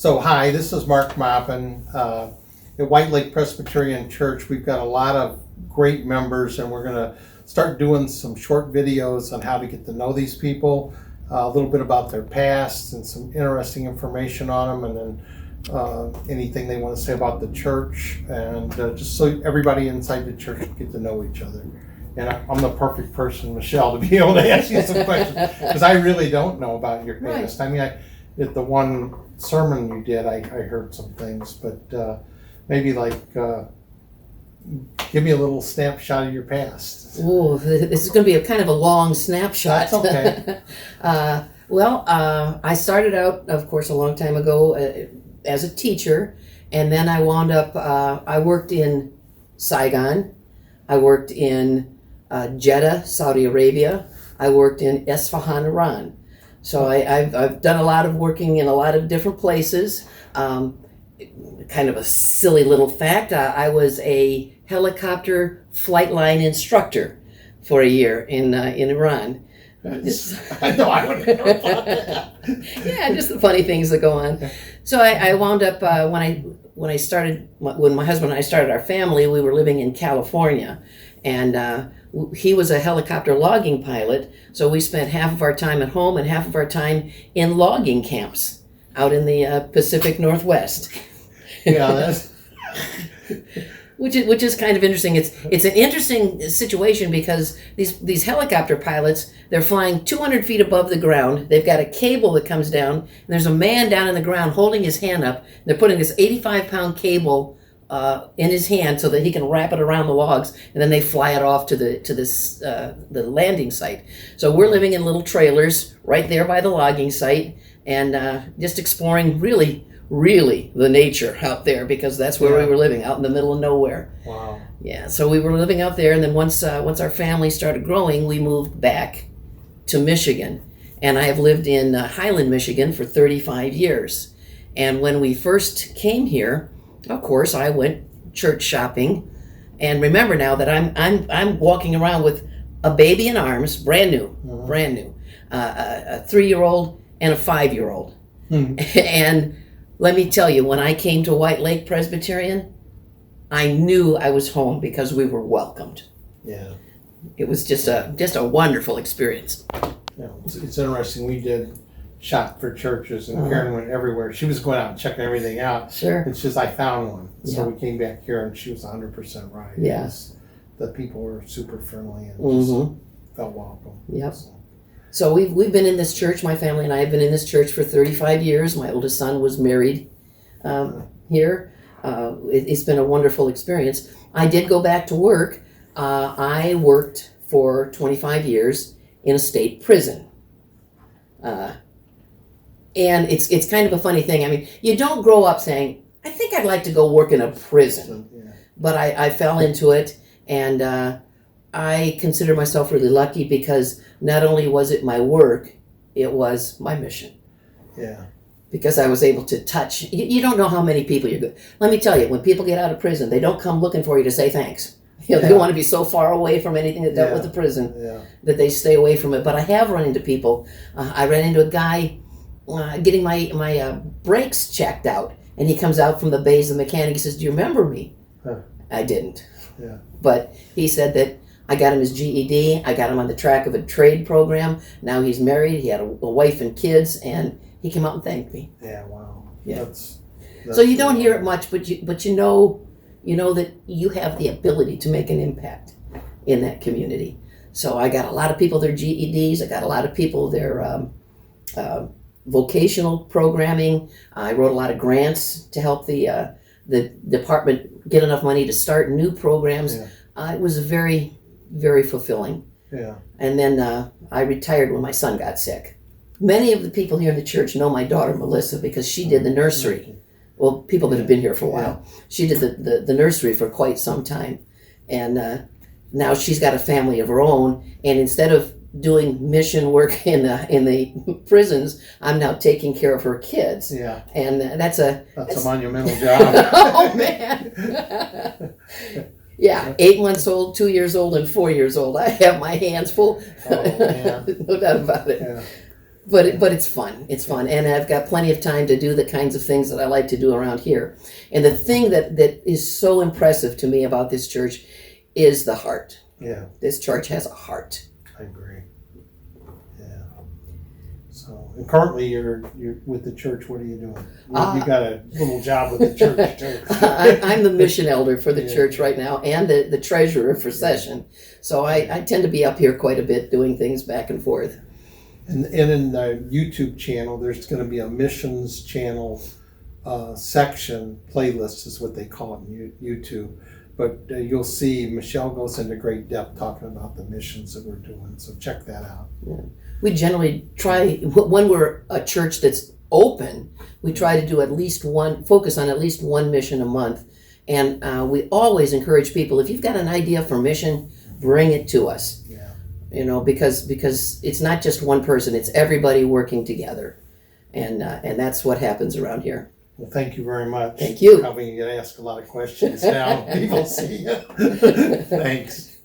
So hi, this is Mark Maupin. At White Lake Presbyterian Church, we've got a lot of great members, and we're going to start doing some short videos on how to get to know these people, a little bit about their past and some interesting information on them, and then anything they want to say about the church, and just so everybody inside the church can get to know each other. And I'm the perfect person, Michelle, to be able to ask you some questions, because I really don't know about your past. Right. I mean, at the one sermon you did, I heard some things, but maybe give me a little snapshot of your past. Oh, this is going to be a kind of a long snapshot. That's okay. I started out, of course, a long time ago as a teacher, and then I wound up, I worked in Saigon, I worked in Jeddah, Saudi Arabia, I worked in Isfahan, Iran. So I've done a lot of working in a lot of different places. Kind of a silly little fact, I was a helicopter flight line instructor for a year in Iran. I know, I would know about that. Yeah, just the funny things that go on. So I wound up, when my husband and I started our family, we were living in California. And he was a helicopter logging pilot, so we spent half of our time at home and half of our time in logging camps out in the Pacific Northwest. Yeah, that's... Which is kind of interesting. It's an interesting situation because these helicopter pilots, they're flying 200 feet above the ground. They've got a cable that comes down, and there's a man down in the ground holding his hand up. They're putting this 85-pound cable in his hand so that he can wrap it around the logs, and then they fly it off to the landing site. So we're living in little trailers right there by the logging site, and just exploring really the nature out there, because that's where we were living, out in the middle of nowhere. Wow. Yeah, so we were living out there, and then once our family started growing, we moved back to Michigan, and I have lived in Highland, Michigan for 35 years. And when we first came here, of course, I went church shopping, and remember now that I'm walking around with a baby in arms, brand new, a 3-year-old and a 5-year-old, and let me tell you, when I came to White Lake Presbyterian, I knew I was home because we were welcomed. Yeah. It was just a wonderful experience. Yeah, it's interesting. We did shop for churches, and Karen went everywhere. She was going out and checking everything out. Sure. It's just I found one. So Yeah. we came back here, and she was 100% right. Yes. The people were super friendly and just felt welcome. Yep. So we've been in this church, my family and I have been in this church for 35 years. My oldest son was married here. It's been a wonderful experience. I did go back to work. I worked for 25 years in a state prison. And it's kind of a funny thing. I mean, you don't grow up saying, I think I'd like to go work in a prison. Yeah. But I fell into it, and I consider myself really lucky because not only was it my work, it was my mission. Yeah. Because I was able to touch. You don't know how many people you're good. Let me tell you, when people get out of prison, they don't come looking for you to say thanks. They want to be so far away from anything that dealt with the prison that they stay away from it. But I have run into people. I ran into a guy getting my brakes checked out, and he comes out from the bays of the mechanic. He says, "Do you remember me?" I didn't. Yeah. But he said that I got him his GED. I got him on the track of a trade program. Now he's married. He had a wife and kids, and he came out and thanked me. Yeah. Wow. Yeah. That's So you don't hear it much, but you know that you have the ability to make an impact in that community. So I got a lot of people their GEDs. I got a lot of people their vocational programming. I wrote a lot of grants to help the department get enough money to start new programs. It was very, very fulfilling. Yeah. And then I retired when my son got sick. Many of the people here in the church know my daughter Melissa because she did the nursery. Well, people that have been here for a while. She did the nursery for quite some time. And now she's got a family of her own. And instead of doing mission work in the prisons, I'm now taking care of her kids. Yeah. And that's a monumental job. Oh, man. Yeah, 8 months old, 2 years old, and 4 years old. I have my hands full. Oh, man. No doubt about it. Yeah. but it's fun. It's fun, and I've got plenty of time to do the kinds of things that I like to do around here. And the thing that is so impressive to me about this church is the heart. Yeah, This church has a heart. I agree. Yeah. So, and currently you're with the church. What are you doing? You got a little job with the church too. I'm the mission elder for the Yeah. church right now, and the treasurer for session. So I tend to be up here quite a bit doing things back and forth. And in the YouTube channel, there's going to be a missions channel section. Playlist is what they call it in YouTube. But you'll see Michele goes into great depth talking about the missions that we're doing. So check that out. Yeah. We generally try, when we're a church that's open, we try to do focus on at least one mission a month. And we always encourage people, if you've got an idea for mission, bring it to us. Yeah. You know, because it's not just one person, it's everybody working together. And that's what happens around here. Well, thank you very much. Thank you. Probably going to ask a lot of questions now. People see you. Thanks.